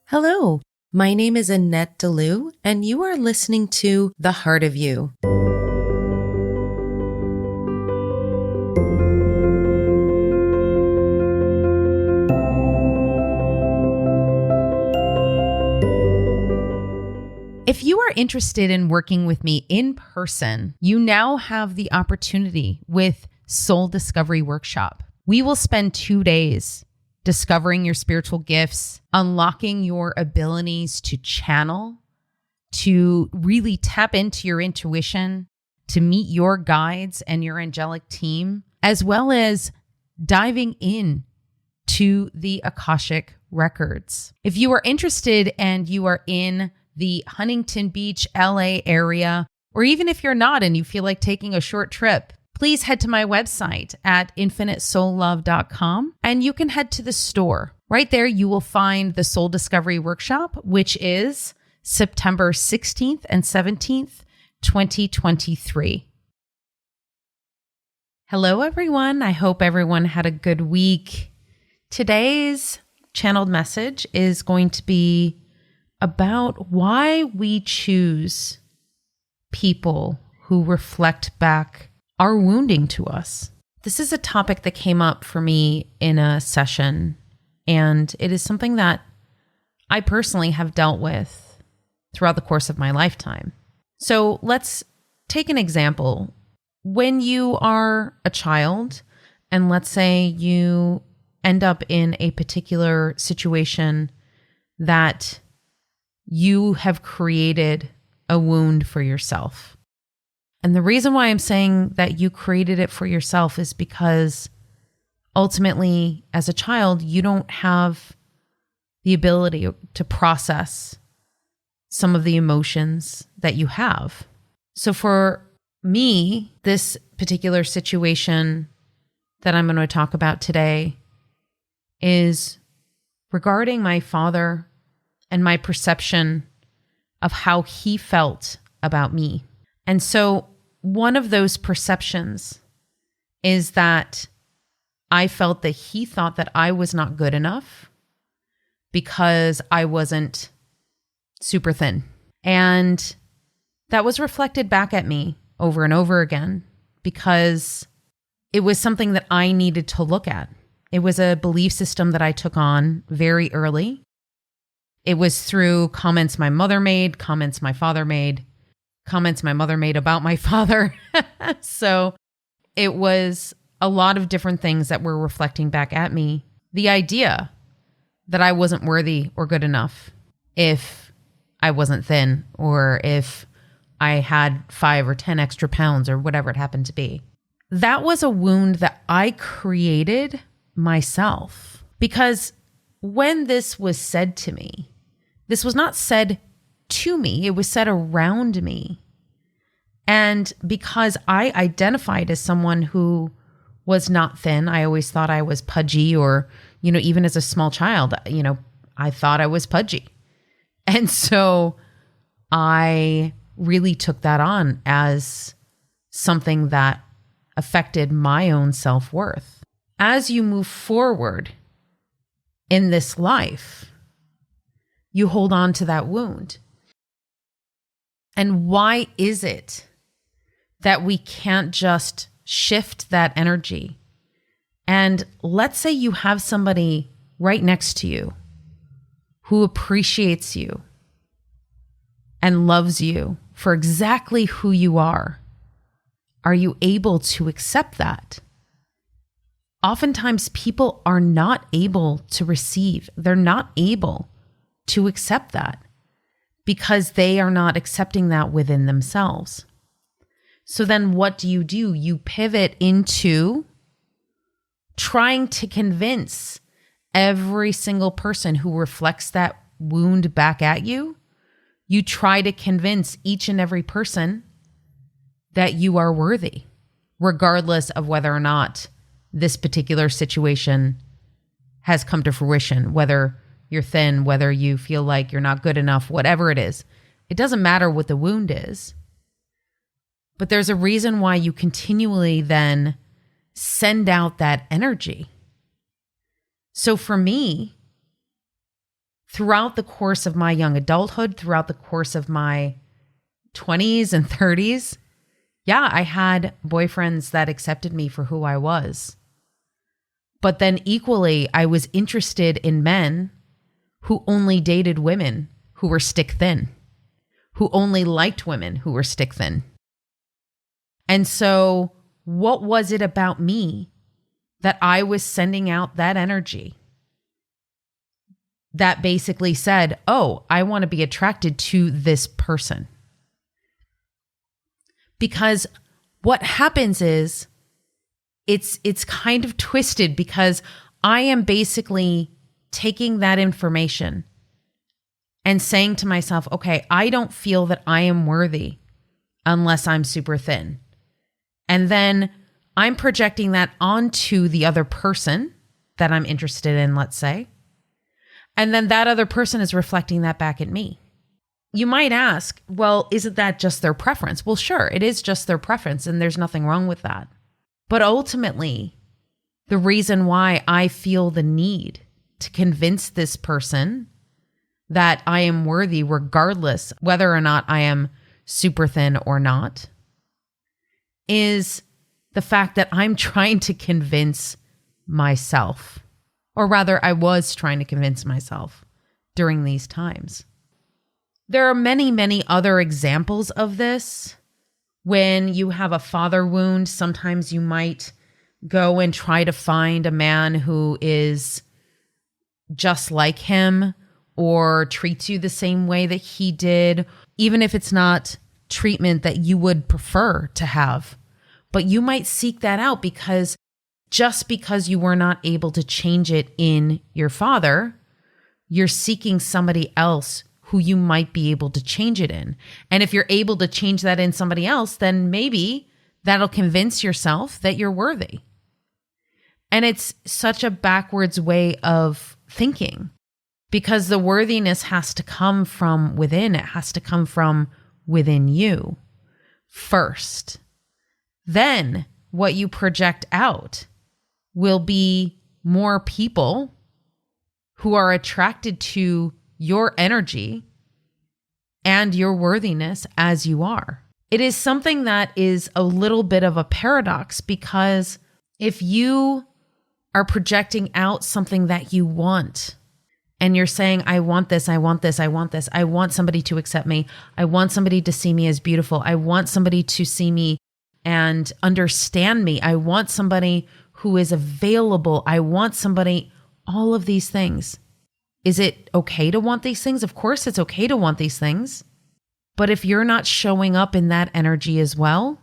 Hello, my name is Annette DeLu, and you are listening to The Heart of You. If you are interested in working with me in person, you now have the opportunity with Soul Discovery Workshop. We will spend 2 days discovering your spiritual gifts, unlocking your abilities to channel, to really tap into your intuition, to meet your guides and your angelic team, as well as diving in to the Akashic records. If you are interested and you are in the Huntington Beach, LA area, or even if you're not and you feel like taking a short trip, please head to my website at infinitesoullove.com and you can head to the store. Right there, you will find the Soul Discovery Workshop, which is September 16th and 17th, 2023. Hello, everyone. I hope everyone had a good week. Today's channeled message is going to be about why we choose people who reflect back are wounding to us. This is a topic that came up for me in a session, and it is something that I personally have dealt with throughout the course of my lifetime. So let's take an example. When you are a child, and let's say you end up in a particular situation that you have created a wound for yourself. And the reason why I'm saying that you created it for yourself is because ultimately, as a child, you don't have the ability to process some of the emotions that you have. So for me, this particular situation that I'm going to talk about today is regarding my father and my perception of how he felt about me. And so one of those perceptions is that I felt that he thought that I was not good enough because I wasn't super thin. And that was reflected back at me over and over again because it was something that I needed to look at. It was a belief system that I took on very early. It was through comments my mother made, comments my father made, comments my mother made about my father. So it was a lot of different things that were reflecting back at me. The idea that I wasn't worthy or good enough if I wasn't thin or if I had 5 or 10 extra pounds or whatever it happened to be. That was a wound that I created myself because when this was said to me, this was not said to me, it was said around me. And because I identified as someone who was not thin, I always thought I was pudgy or, even as a small child, I thought I was pudgy. And so I really took that on as something that affected my own self-worth. As you move forward in this life, you hold on to that wound. And why is it that we can't just shift that energy? And let's say you have somebody right next to you who appreciates you and loves you for exactly who you are. Are you able to accept that? Oftentimes people are not able to receive. They're not able to accept that because they are not accepting that within themselves. So then what do? You pivot into trying to convince every single person who reflects that wound back at you. You try to convince each and every person that you are worthy, regardless of whether or not this particular situation has come to fruition, whether you're thin, whether you feel like you're not good enough, whatever it is. It doesn't matter what the wound is. But there's a reason why you continually then send out that energy. So for me, throughout the course of my young adulthood, throughout the course of my 20s and 30s, yeah, I had boyfriends that accepted me for who I was. But then equally, I was interested in men who only dated women who were stick thin, who only liked women who were stick thin. And so what was it about me that I was sending out that energy that basically said, oh, I want to be attracted to this person? Because what happens is it's kind of twisted, because I am basically taking that information and saying to myself, okay, I don't feel that I am worthy unless I'm super thin. And then I'm projecting that onto the other person that I'm interested in, let's say. And then that other person is reflecting that back at me. You might ask, well, isn't that just their preference? Well, sure, it is just their preference, and there's nothing wrong with that. But ultimately, the reason why I feel the need to convince this person that I am worthy, regardless whether or not I am super thin or not, is the fact that I'm trying to convince myself, or rather, I was trying to convince myself during these times. There are many, many other examples of this. When you have a father wound, sometimes you might go and try to find a man who is just like him or treats you the same way that he did, even if it's not treatment that you would prefer to have. But you might seek that out because just because you were not able to change it in your father, you're seeking somebody else who you might be able to change it in. And if you're able to change that in somebody else, then maybe that'll convince yourself that you're worthy. And it's such a backwards way of thinking, because the worthiness has to come from within. It has to come from within you first. Then what you project out will be more people who are attracted to your energy and your worthiness as you are. It is something that is a little bit of a paradox, because if you are projecting out something that you want and you're saying, I want this, I want this, I want this, I want somebody to accept me, I want somebody to see me as beautiful, I want somebody to see me and understand me, I want somebody who is available, I want somebody, all of these things. Is it okay to want these things? Of course it's okay to want these things. But if you're not showing up in that energy as well,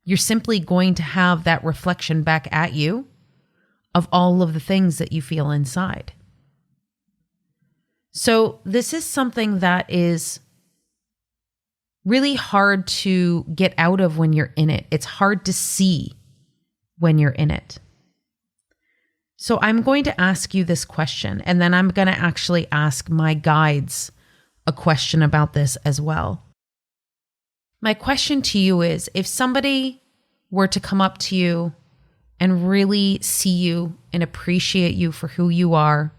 you're simply going to have that reflection back at you of all of the things that you feel inside. So this is something that is really hard to get out of when you're in it. It's hard to see when you're in it. So I'm going to ask you this question, and then I'm going to actually ask my guides a question about this as well. My question to you is, if somebody were to come up to you and really see you and appreciate you for who you are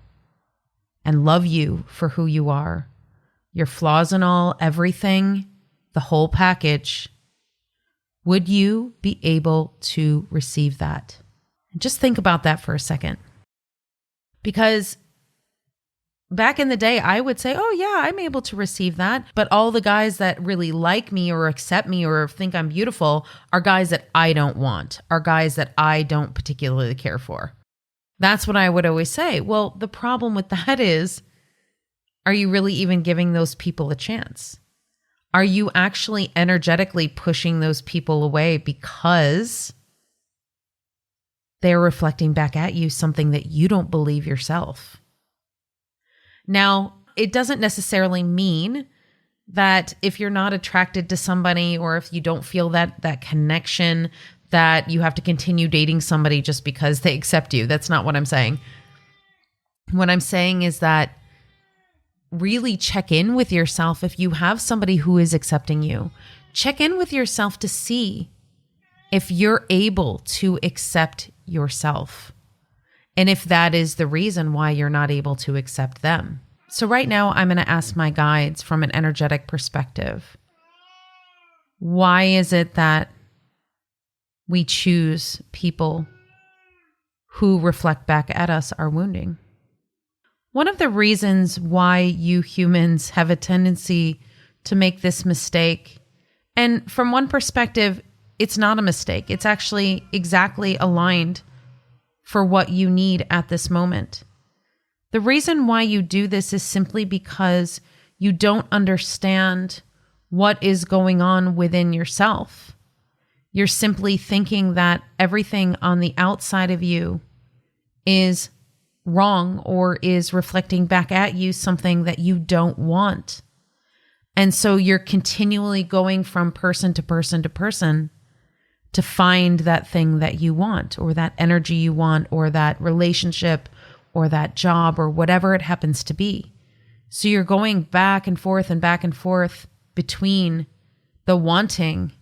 and love you for who you are, your flaws and all, everything, the whole package, would you be able to receive that? Just think about that for a second. Because back in the day, I would say, oh yeah, I'm able to receive that. But all the guys that really like me or accept me or think I'm beautiful are guys that I don't want, are guys that I don't particularly care for. That's what I would always say. Well, the problem with that is, are you really even giving those people a chance? Are you actually energetically pushing those people away because they're reflecting back at you something that you don't believe yourself? Now, it doesn't necessarily mean that if you're not attracted to somebody, or if you don't feel that connection, that you have to continue dating somebody just because they accept you. That's not what I'm saying. What I'm saying is that really check in with yourself. If you have somebody who is accepting you, check in with yourself to see if you're able to accept yourself, and if that is the reason why you're not able to accept them. So right now, I'm going to ask my guides from an energetic perspective, why is it that we choose people who reflect back at us our wounding? One of the reasons why you humans have a tendency to make this mistake, and from one perspective, it's not a mistake. It's actually exactly aligned for what you need at this moment. The reason why you do this is simply because you don't understand what is going on within yourself. You're simply thinking that everything on the outside of you is wrong or is reflecting back at you something that you don't want. And so you're continually going from person to person to person to find that thing that you want, or that energy you want, or that relationship, or that job, or whatever it happens to be. So you're going back and forth between the wanting,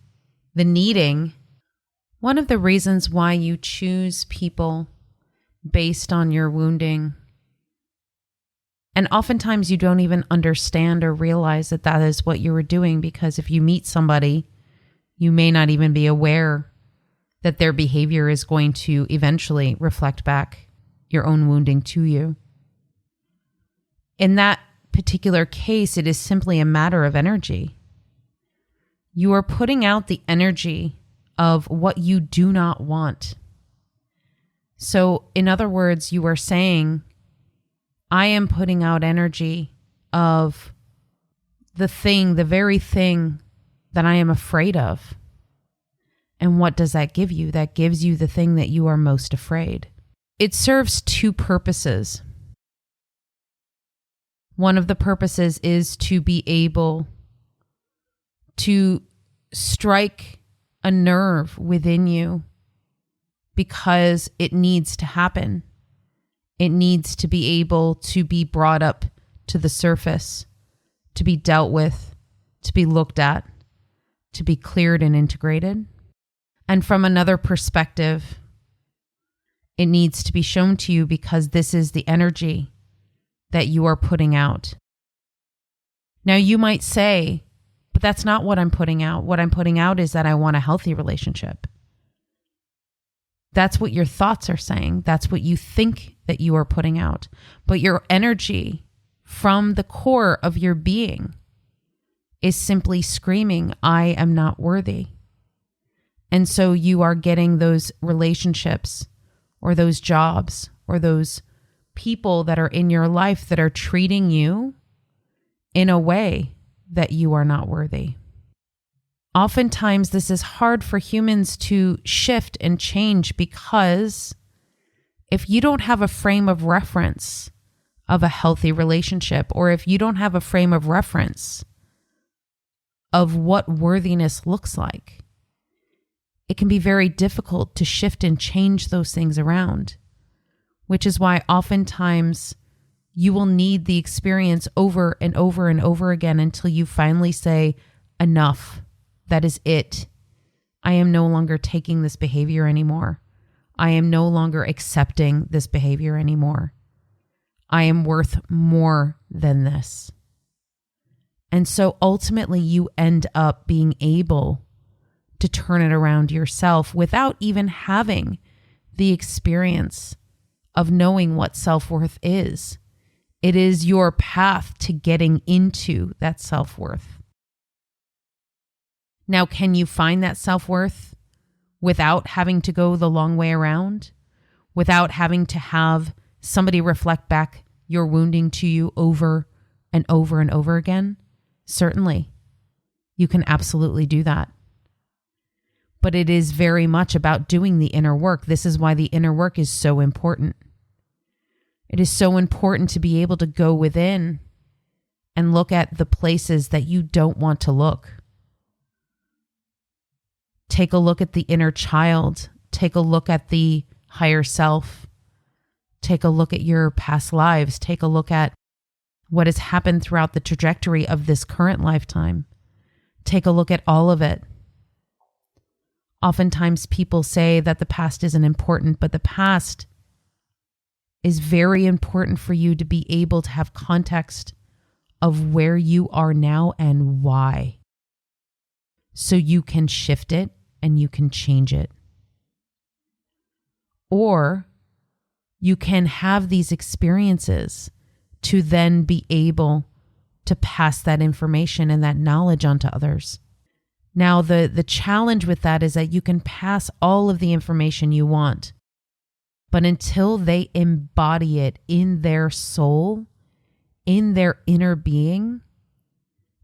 the needing. One of the reasons why you choose people based on your wounding, and oftentimes you don't even understand or realize that that is what you were doing, because if you meet somebody, you may not even be aware that their behavior is going to eventually reflect back your own wounding to you. In that particular case, it is simply a matter of energy. You are putting out the energy of what you do not want. So, in other words, you are saying, I am putting out energy of the very thing that I am afraid of. And what does that give you? That gives you the thing that you are most afraid. It serves two purposes. One of the purposes is to be able to strike a nerve within you because it needs to happen. It needs to be able to be brought up to the surface, to be dealt with, to be looked at, to be cleared and integrated. And from another perspective, it needs to be shown to you because this is the energy that you are putting out. Now you might say, but that's not what I'm putting out. What I'm putting out is that I want a healthy relationship. That's what your thoughts are saying. That's what you think that you are putting out. But your energy from the core of your being is simply screaming, I am not worthy. And so you are getting those relationships or those jobs or those people that are in your life that are treating you in a way that you are not worthy. Oftentimes, this is hard for humans to shift and change because if you don't have a frame of reference of a healthy relationship, or if you don't have a frame of reference of what worthiness looks like, it can be very difficult to shift and change those things around, which is why oftentimes you will need the experience over and over and over again until you finally say, enough. That is it. I am no longer taking this behavior anymore. I am no longer accepting this behavior anymore. I am worth more than this. And so ultimately you end up being able to turn it around yourself without even having the experience of knowing what self-worth is. It is your path to getting into that self-worth. Now, can you find that self-worth without having to go the long way around? Without having to have somebody reflect back your wounding to you over and over and over again? Certainly. You can absolutely do that. But it is very much about doing the inner work. This is why the inner work is so important. It is so important to be able to go within and look at the places that you don't want to look. Take a look at the inner child. Take a look at the higher self. Take a look at your past lives. Take a look at what has happened throughout the trajectory of this current lifetime. Take a look at all of it. Oftentimes people say that the past isn't important, but the past is very important for you to be able to have context of where you are now and why. So you can shift it and you can change it. Or you can have these experiences to then be able to pass that information and that knowledge on to others. Now, the challenge with that is that you can pass all of the information you want, but until they embody it in their soul, in their inner being,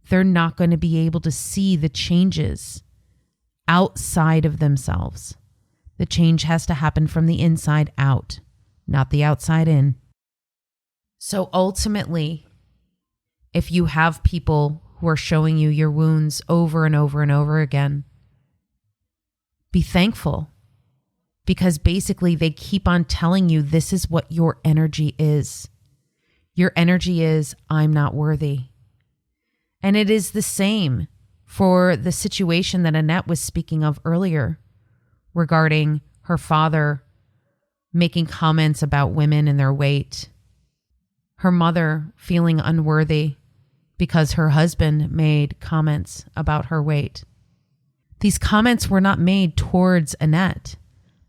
they're not going to be able to see the changes outside of themselves. The change has to happen from the inside out, not the outside in. So ultimately, if you have people who are showing you your wounds over and over and over again, be thankful, because basically they keep on telling you this is what your energy is. Your energy is, I'm not worthy. And it is the same for the situation that Annette was speaking of earlier regarding her father making comments about women and their weight. Her mother feeling unworthy because her husband made comments about her weight. These comments were not made towards Annette,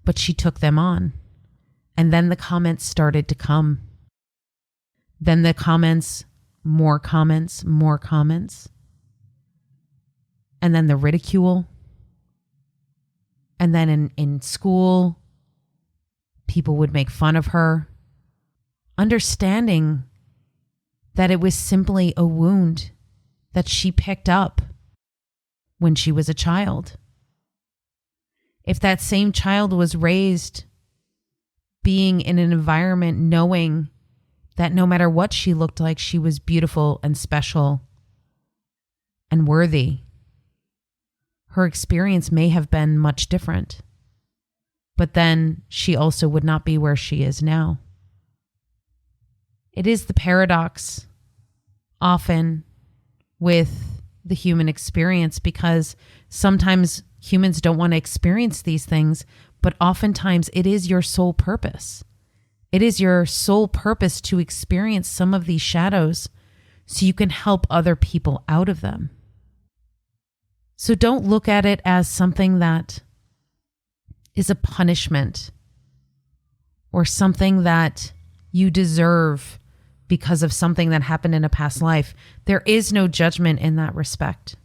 but she took them on. And then the comments started to come. Then the comments, more comments, more comments. And then the ridicule. And then in school, people would make fun of her, understanding that it was simply a wound that she picked up when she was a child. If that same child was raised being in an environment knowing that no matter what she looked like, she was beautiful and special and worthy, her experience may have been much different. But then she also would not be where she is now. It is the paradox often with the human experience, because sometimes humans don't want to experience these things, but oftentimes it is your sole purpose. It is your sole purpose to experience some of these shadows so you can help other people out of them. So don't look at it as something that is a punishment or something that you deserve because of something that happened in a past life. There is no judgment in that respect.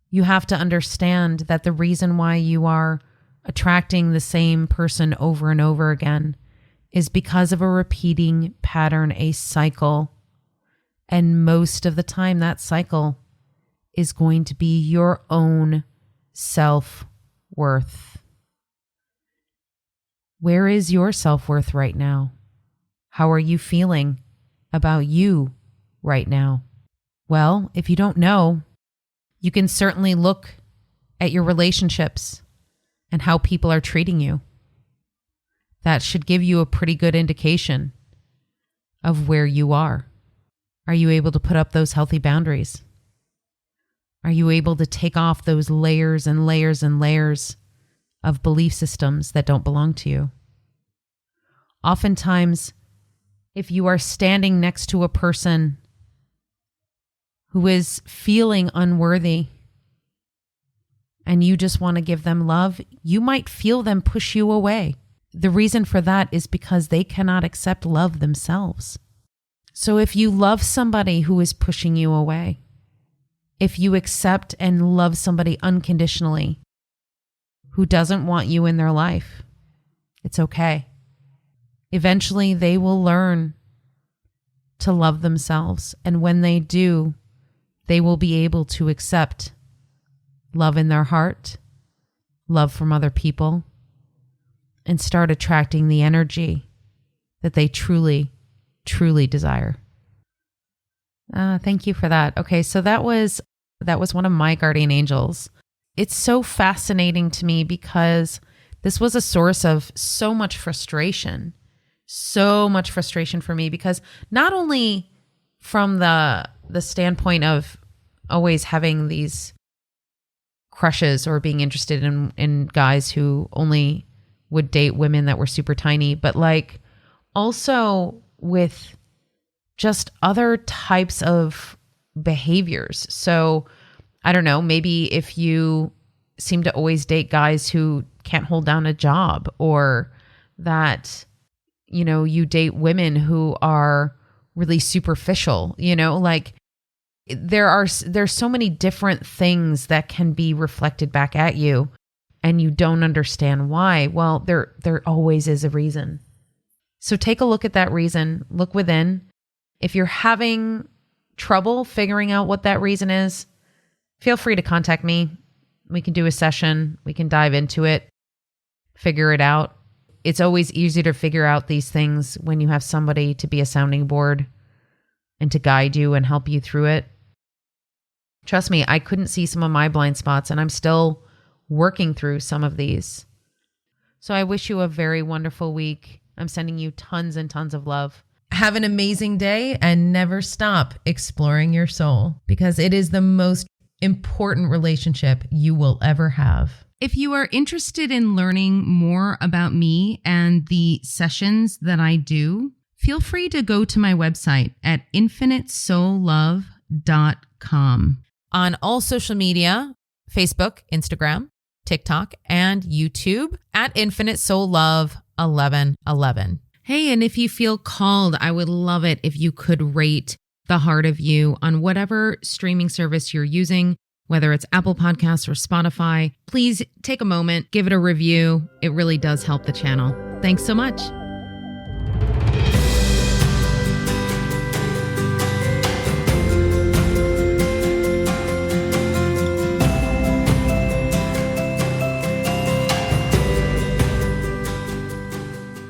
You have to understand that the reason why you are attracting the same person over and over again is because of a repeating pattern, a cycle. And most of the time, that cycle is going to be your own self-worth. Where is your self-worth right now? How are you feeling about you right now? Well, if you don't know, you can certainly look at your relationships and how people are treating you. That should give you a pretty good indication of where you are. Are you able to put up those healthy boundaries? Are you able to take off those layers and layers and layers of belief systems that don't belong to you? Oftentimes, if you are standing next to a person who is feeling unworthy and you just want to give them love, you might feel them push you away. The reason for that is because they cannot accept love themselves. So if you love somebody who is pushing you away, if you accept and love somebody unconditionally who doesn't want you in their life, it's okay. Eventually, they will learn to love themselves. And when they do, they will be able to accept love in their heart, love from other people, and start attracting the energy that they truly, truly desire. Thank you for that. Okay, so that was one of my guardian angels. It's so fascinating to me because this was a source of so much frustration for me, because not only from the standpoint of always having these crushes or being interested in guys who only would date women that were super tiny, but like also with just other types of behaviors. So I don't know, maybe if you seem to always date guys who can't hold down a job, or that, you know, you date women who are really superficial, you know, like there's so many different things that can be reflected back at you and you don't understand why. Well, there always is a reason. So take a look at that reason, look within. If you're having trouble figuring out what that reason is, feel free to contact me. We can do a session. We can dive into it, figure it out. It's always easier to figure out these things when you have somebody to be a sounding board and to guide you and help you through it. Trust me, I couldn't see some of my blind spots, and I'm still working through some of these. So I wish you a very wonderful week. I'm sending you tons and tons of love. Have an amazing day and never stop exploring your soul, because it is the most important relationship you will ever have. If you are interested in learning more about me and the sessions that I do, feel free to go to my website at infinitesoullove.com. On all social media, Facebook, Instagram, TikTok, and YouTube at Infinite Soul Love 1111. Hey, and if you feel called, I would love it if you could rate The Heart of You on whatever streaming service you're using, whether it's Apple Podcasts or Spotify. Please take a moment, give it a review. It really does help the channel. Thanks so much.